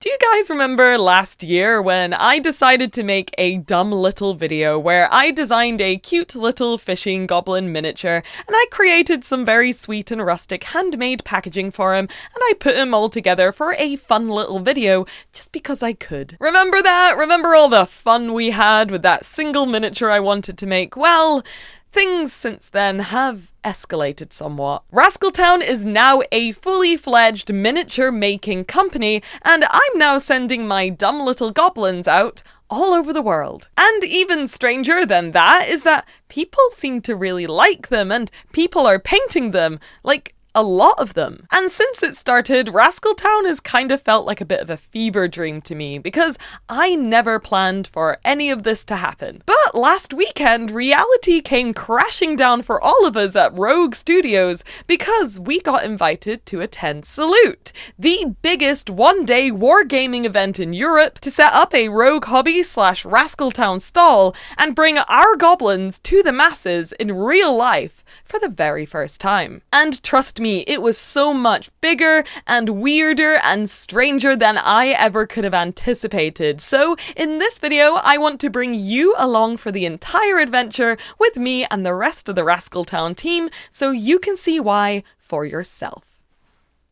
Do you guys remember last year when I decided to make a dumb little video where I designed a cute little fishing goblin miniature and I created some very sweet and rustic handmade packaging for him and I put him all together for a fun little video just because I could? Remember that? Remember all the fun we had with that single miniature I wanted to make? Well, things since then have escalated somewhat. Rascaltown is now a fully fledged miniature making company, and I'm now sending my dumb little goblins out all over the world. And even stranger than that is that people seem to really like them, and people are painting them, like a lot of them. And since it started, Rascaltown has kind of felt like a bit of a fever dream to me because I never planned for any of this to happen. But last weekend, reality came crashing down for all of us at Rogue Studios because we got invited to attend Salute, the biggest one-day wargaming event in Europe, to set up a Rogue Hobby / Rascaltown stall and bring our goblins to the masses in real life for the very first time. And trust me, it was so much bigger and weirder and stranger than I ever could have anticipated. So in this video, I want to bring you along for the entire adventure with me and the rest of the Rascaltown team so you can see why for yourself.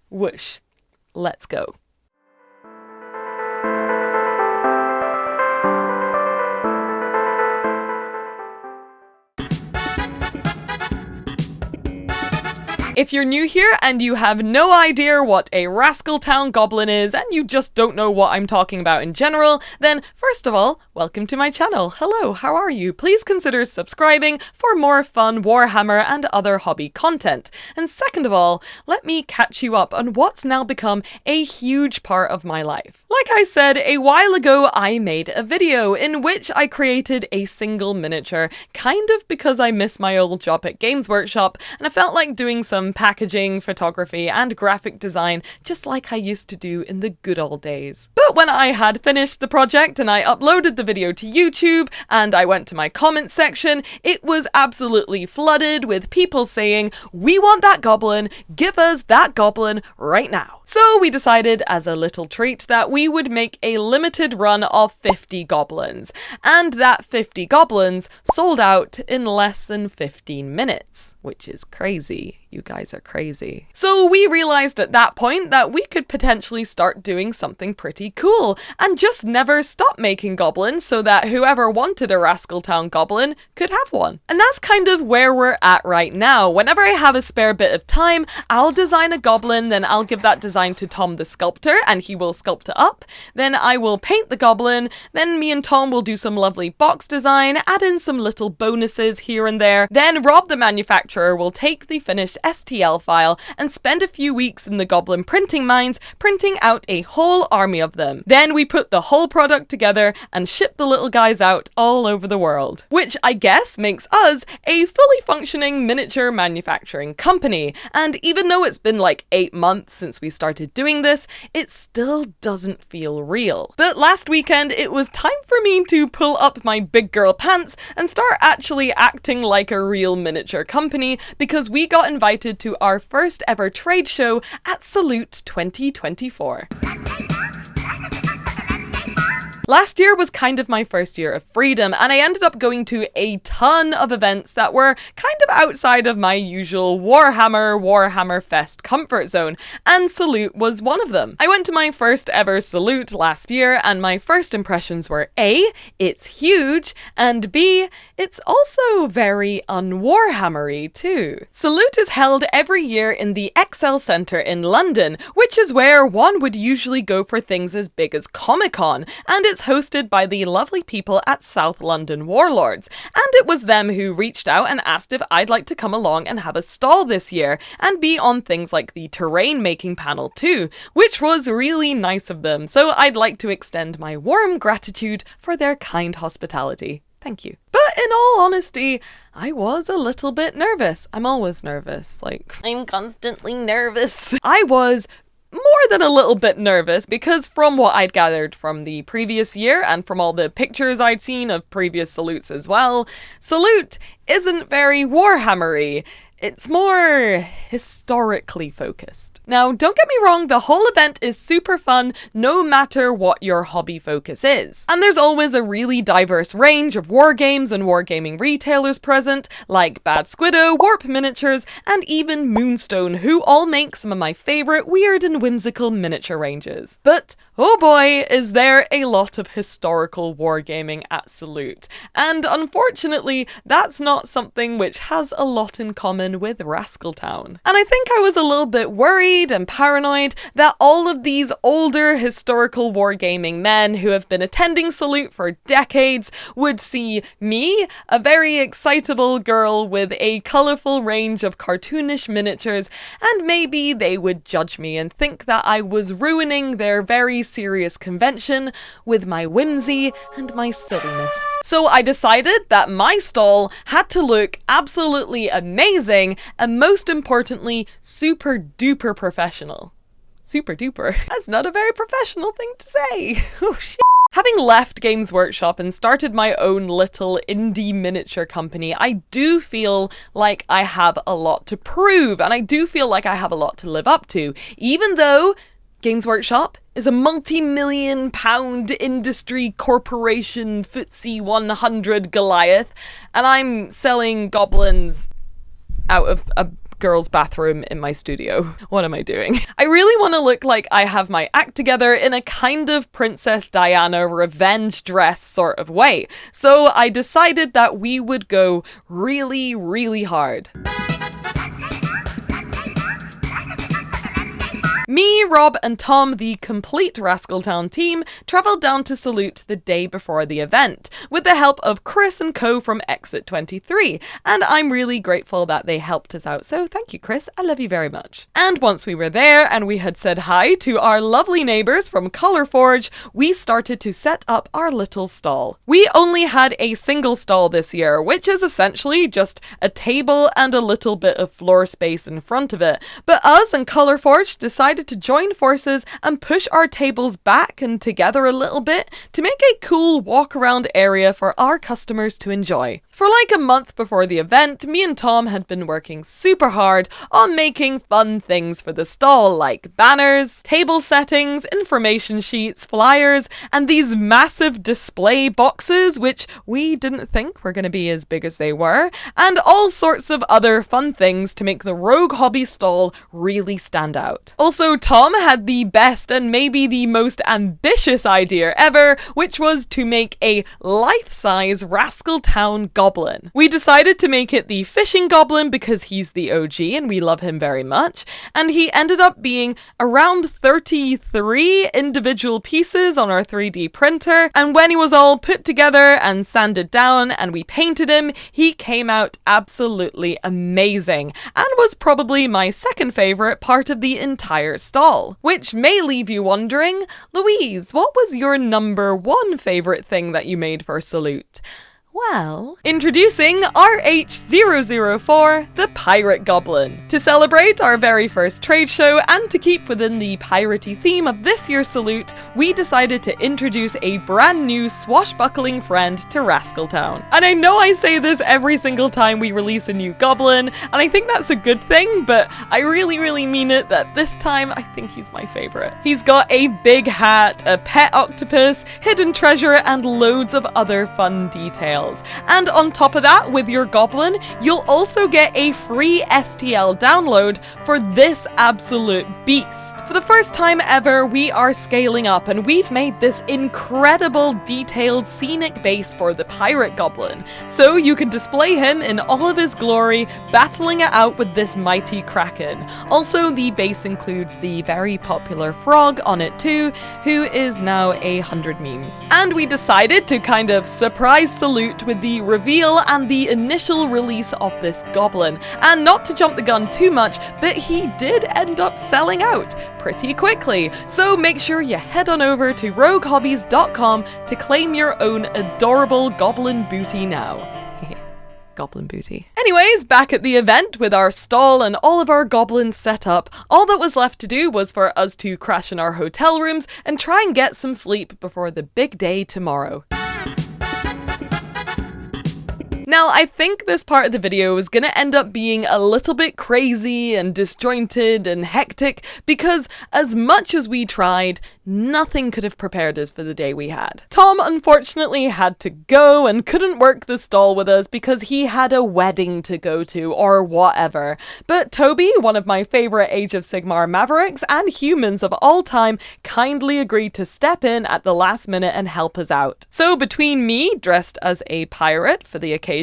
Whoosh. Let's go. If you're new here and you have no idea what a Rascaltown goblin is and you just don't know what I'm talking about in general, then first of all, welcome to my channel. Hello, how are you? Please consider subscribing for more fun Warhammer and other hobby content. And second of all, let me catch you up on what's now become a huge part of my life. Like I said, a while ago I made a video in which I created a single miniature, kind of because I miss my old job at Games Workshop and I felt like doing some packaging, photography, and graphic design just like I used to do in the good old days. But when I had finished the project and I uploaded the video to YouTube and I went to my comments section, it was absolutely flooded with people saying, "We want that goblin, give us that goblin right now." So we decided as a little treat that we would make a limited run of 50 goblins, and that 50 goblins sold out in less than 15 minutes, which is crazy. You guys are crazy. So we realized at that point that we could potentially start doing something pretty cool and just never stop making goblins so that whoever wanted a Rascaltown goblin could have one. And that's kind of where we're at right now. Whenever I have a spare bit of time, I'll design a goblin, then I'll give that design to Tom the sculptor and he will sculpt it up. Then I will paint the goblin, then me and Tom will do some lovely box design, add in some little bonuses here and there. Then Rob the manufacturer will take the finished STL file and spend a few weeks in the goblin printing mines printing out a whole army of them. Then we put the whole product together and ship the little guys out all over the world. Which I guess makes us a fully functioning miniature manufacturing company. And even though it's been like 8 months since we started doing this, it still doesn't feel real. But last weekend it was time for me to pull up my big girl pants and start actually acting like a real miniature company because we got invited to our first ever trade show at Salute 2024. Last year was kind of my first year of freedom, and I ended up going to a ton of events that were kind of outside of my usual Warhammer Fest comfort zone, and Salute was one of them. I went to my first ever Salute last year, and my first impressions were A, it's huge, and B, it's also very un-Warhammery too. Salute is held every year in the Excel Centre in London, which is where one would usually go for things as big as Comic-Con, and it's hosted by the lovely people at South London Warlords, and it was them who reached out and asked if I'd like to come along and have a stall this year and be on things like the terrain making panel too, which was really nice of them, so I'd like to extend my warm gratitude for their kind hospitality. Thank you. But in all honesty, I was a little bit nervous. I'm always nervous, I'm constantly nervous. I was more than a little bit nervous because from what I'd gathered from the previous year and from all the pictures I'd seen of previous Salutes as well, Salute isn't very Warhammery. It's more historically focused. Now, don't get me wrong, the whole event is super fun no matter what your hobby focus is. And there's always a really diverse range of wargames and wargaming retailers present, like Bad Squiddo, Warp Miniatures, and even Moonstone, who all make some of my favourite weird and whimsical miniature ranges. But, oh boy, is there a lot of historical wargaming at Salute. And unfortunately, that's not something which has a lot in common with Rascaltown. And I think I was a little bit worried and paranoid that all of these older historical wargaming men who have been attending Salute for decades would see me, a very excitable girl with a colourful range of cartoonish miniatures, and maybe they would judge me and think that I was ruining their very serious convention with my whimsy and my silliness. So I decided that my stall had to look absolutely amazing and most importantly, super duper professional. Super duper. That's not a very professional thing to say. Oh shit. Having left Games Workshop and started my own little indie miniature company, I do feel like I have a lot to prove, and I do feel like I have a lot to live up to, even though Games Workshop is a multi-million pound industry corporation FTSE 100 Goliath, and I'm selling goblins out of a girl's bathroom in my studio. What am I doing? I really want to look like I have my act together in a kind of Princess Diana revenge dress sort of way. So I decided that we would go really, really hard. Me, Rob, and Tom, the complete Rascaltown team, travelled down to Salute the day before the event, with the help of Chris and co from Exit 23, and I'm really grateful that they helped us out, so thank you, Chris, I love you very much. And once we were there and we had said hi to our lovely neighbours from Colourforge, we started to set up our little stall. We only had a single stall this year, which is essentially just a table and a little bit of floor space in front of it, but us and Colourforge decided to join forces and push our tables back and together a little bit to make a cool walk around area for our customers to enjoy. For like a month before the event, me and Tom had been working super hard on making fun things for the stall, like banners, table settings, information sheets, flyers, and these massive display boxes, which we didn't think were going to be as big as they were, and all sorts of other fun things to make the Rogue Hobby stall really stand out. Also, Tom had the best and maybe the most ambitious idea ever, which was to make a life-size Rascaltown goblin. We decided to make it the fishing goblin because he's the OG and we love him very much, and he ended up being around 33 individual pieces on our 3D printer, and when he was all put together and sanded down and we painted him, he came out absolutely amazing and was probably my second favourite part of the entire stall. Which may leave you wondering, Louise, what was your number one favourite thing that you made for Salute? Well, introducing RH004, the Pirate Goblin. To celebrate our very first trade show and to keep within the piratey theme of this year's Salute, we decided to introduce a brand new swashbuckling friend to Rascaltown. And I know I say this every single time we release a new goblin, and I think that's a good thing, but I really mean it that this time I think he's my favourite. He's got a big hat, a pet octopus, hidden treasure, and loads of other fun details. And on top of that, with your goblin, you'll also get a free STL download for this absolute beast. For the first time ever, we are scaling up and we've made this incredible detailed scenic base for the pirate goblin, so you can display him in all of his glory, battling it out with this mighty kraken. Also, the base includes the very popular frog on it too, who is now 100 memes. And we decided to kind of surprise Salute with the reveal and the initial release of this goblin. And not to jump the gun too much, but he did end up selling out pretty quickly. So make sure you head on over to roguehobbies.com to claim your own adorable goblin booty now. Goblin booty. Anyways, back at the event with our stall and all of our goblins set up, all that was left to do was for us to crash in our hotel rooms and try and get some sleep before the big day tomorrow. Now, I think this part of the video is gonna end up being a little bit crazy and disjointed and hectic because as much as we tried, nothing could have prepared us for the day we had. Tom unfortunately had to go and couldn't work the stall with us because he had a wedding to go to or whatever. But Toby, one of my favourite Age of Sigmar mavericks and humans of all time, kindly agreed to step in at the last minute and help us out. So between me, dressed as a pirate for the occasion,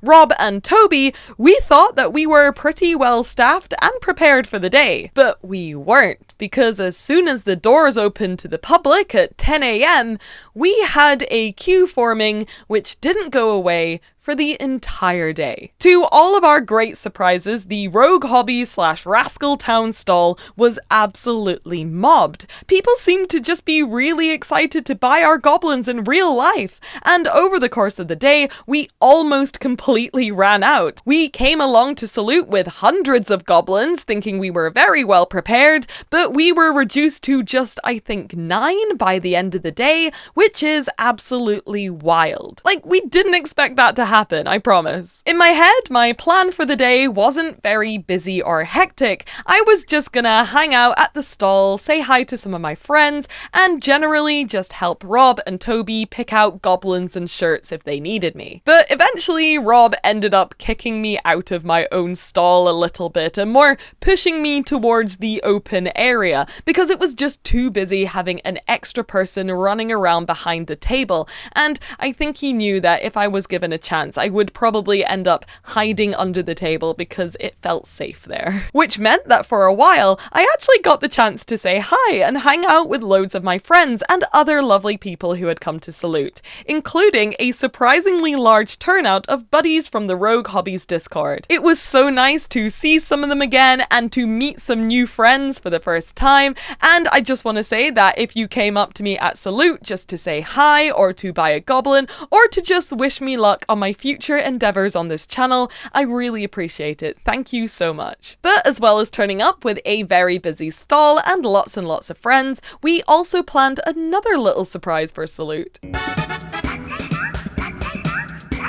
Rob and Toby, we thought that we were pretty well staffed and prepared for the day. But we weren't, because as soon as the doors opened to the public at 10 AM, we had a queue forming which didn't go away for the entire day. To all of our great surprises, the Rogue Hobbies / Rascaltown stall was absolutely mobbed. People seemed to just be really excited to buy our goblins in real life, and over the course of the day, we almost completely ran out. We came along to Salute with hundreds of goblins, thinking we were very well prepared, but we were reduced to just, I think, 9 by the end of the day, which is absolutely wild. Like, we didn't expect that to happen, I promise. In my head, my plan for the day wasn't very busy or hectic. I was just gonna hang out at the stall, say hi to some of my friends, and generally just help Rob and Toby pick out goblins and shirts if they needed me. But eventually, Rob ended up kicking me out of my own stall a little bit and more pushing me towards the open area because it was just too busy having an extra person running around behind the table, and I think he knew that if I was given a chance, I would probably end up hiding under the table because it felt safe there. Which meant that for a while, I actually got the chance to say hi and hang out with loads of my friends and other lovely people who had come to Salute, including a surprisingly large turnout of buddies from the Rogue Hobbies Discord. It was so nice to see some of them again and to meet some new friends for the first time, and I just want to say that if you came up to me at Salute just to say hi or to buy a goblin or to just wish me luck on my future endeavors on this channel, I really appreciate it. Thank you so much. But as well as turning up with a very busy stall and lots of friends, we also planned another little surprise for Salute.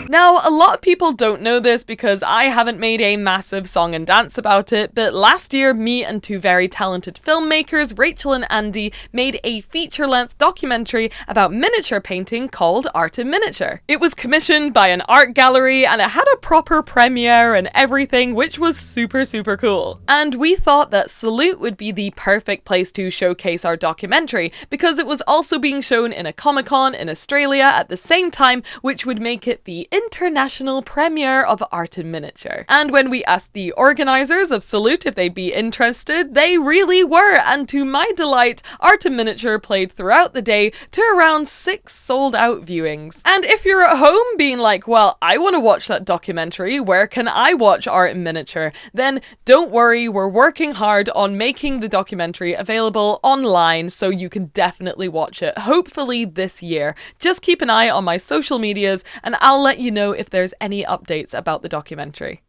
Now, a lot of people don't know this because I haven't made a massive song and dance about it, but last year, me and 2 very talented filmmakers, Rachel and Andy, made a feature-length documentary about miniature painting called Art in Miniature. It was commissioned by an art gallery and it had a proper premiere and everything, which was super cool. And we thought that Salute would be the perfect place to showcase our documentary because it was also being shown in a Comic-Con in Australia at the same time, which would make it the international premiere of Art in Miniature. And when we asked the organisers of Salute if they'd be interested, they really were, and to my delight, Art in Miniature played throughout the day to around 6 sold out viewings. And if you're at home being like, well, I want to watch that documentary, where can I watch Art in Miniature? Then don't worry, we're working hard on making the documentary available online so you can definitely watch it, hopefully this year. Just keep an eye on my social medias and I'll let you know if there's any updates about the documentary.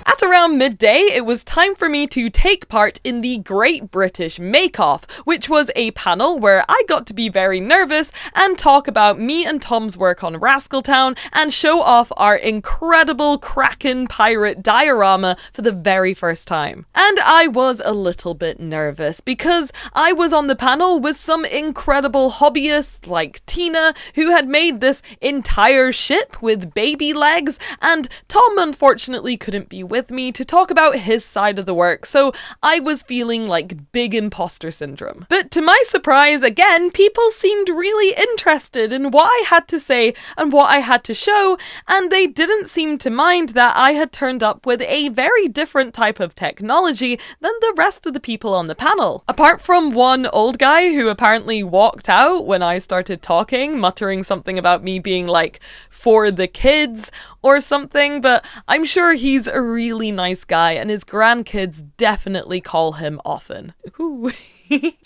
At around midday, it was time for me to take part in the Great British Make-Off, which was a panel where I got to be very nervous and talk about me and Tom's work on Rascaltown and show off our incredible Kraken pirate diorama for the very first time. And I was a little bit nervous because I was on the panel with some incredible hobbyists like Tina, who had made this entire ship with baby legs, and Tom unfortunately couldn't be with me to talk about his side of the work, so I was feeling like big imposter syndrome. But to my surprise, again, people seemed really interested in what I had to say and what I had to show, and they didn't seem to mind that I had turned up with a very different type of technology than the rest of the people on the panel. Apart from one old guy who apparently walked out when I started talking, muttering something about me being like, for the kids or something, but I'm sure he's a really nice guy and his grandkids definitely call him often. Ooh.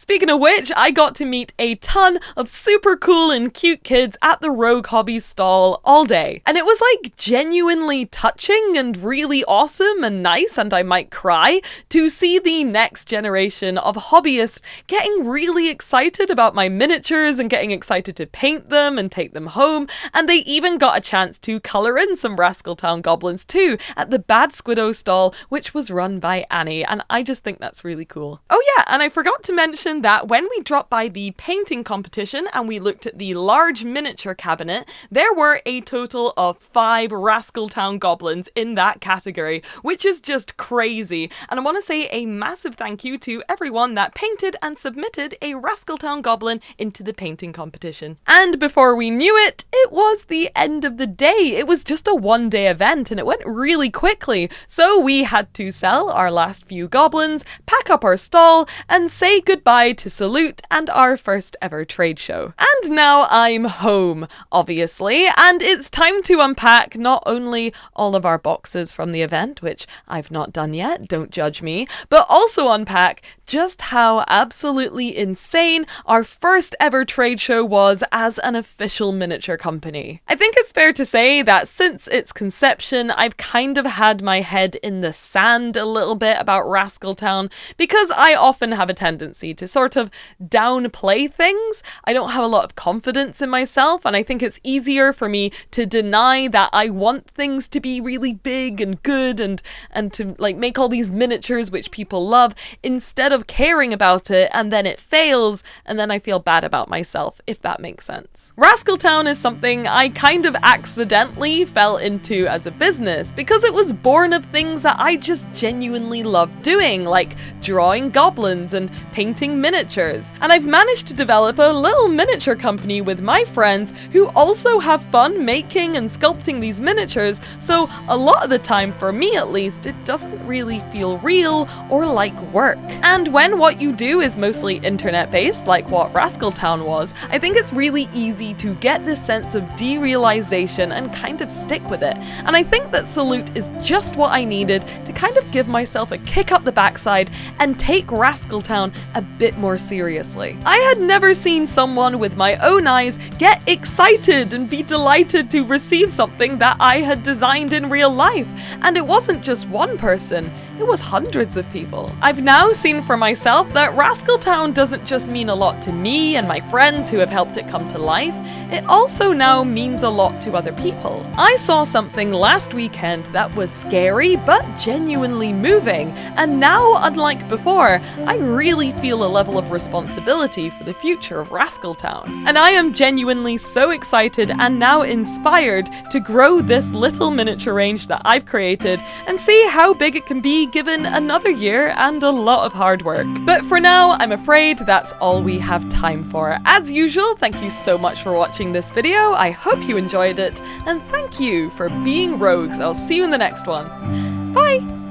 Speaking of which, I got to meet a ton of super cool and cute kids at the Rogue Hobbies stall all day. And it was like genuinely touching and really awesome and nice, and I might cry, to see the next generation of hobbyists getting really excited about my miniatures and getting excited to paint them and take them home. And they even got a chance to colour in some Rascaltown goblins too at the Bad Squiddo stall, which was run by Annie, and I just think that's really cool. Oh yeah, and I forgot to mention that when we dropped by the painting competition and we looked at the large miniature cabinet, there were a total of 5 Rascaltown goblins in that category, which is just crazy. And I want to say a massive thank you to everyone that painted and submitted a Rascaltown goblin into the painting competition. And before we knew it, it was the end of the day. It was just a one-day event and it went really quickly, so we had to sell our last few goblins, pack up our stall, and say goodbye to Salute and our first ever trade show. And now I'm home, obviously, and it's time to unpack not only all of our boxes from the event, which I've not done yet, don't judge me, but also unpack just how absolutely insane our first ever trade show was as an official miniature company. I think it's fair to say that since its conception, I've kind of had my head in the sand a little bit about Rascaltown, because I often have a tendency to sort of downplay things. I don't have a lot of confidence in myself, and I think it's easier for me to deny that I want things to be really big and good and to like make all these miniatures which people love, instead of caring about it and then it fails and then I feel bad about myself, if that makes sense. Rascaltown is something I kind of accidentally fell into as a business because it was born of things that I just genuinely love doing, like drawing goblins and painting miniatures. And I've managed to develop a little miniature company with my friends who also have fun making and sculpting these miniatures, so a lot of the time, for me at least, it doesn't really feel real or like work. And when what you do is mostly internet-based, like what Rascaltown was, I think it's really easy to get this sense of derealization and kind of stick with it. And I think that Salute is just what I needed to kind of give myself a kick up the backside and take Rascaltown a bit more seriously. I had never seen someone with my own eyes get excited and be delighted to receive something that I had designed in real life. And it wasn't just one person, it was hundreds of people. I've now seen for myself that Rascaltown doesn't just mean a lot to me and my friends who have helped it come to life, it also now means a lot to other people. I saw something last weekend that was scary but genuinely moving, and now, unlike before, I really feel a level of responsibility for the future of Rascaltown. And I am genuinely so excited and now inspired to grow this little miniature range that I've created and see how big it can be given another year and a lot of hard work. But for now, I'm afraid that's all we have time for. As usual, thank you so much for watching this video. I hope you enjoyed it, and thank you for being rogues. I'll see you in the next one. Bye!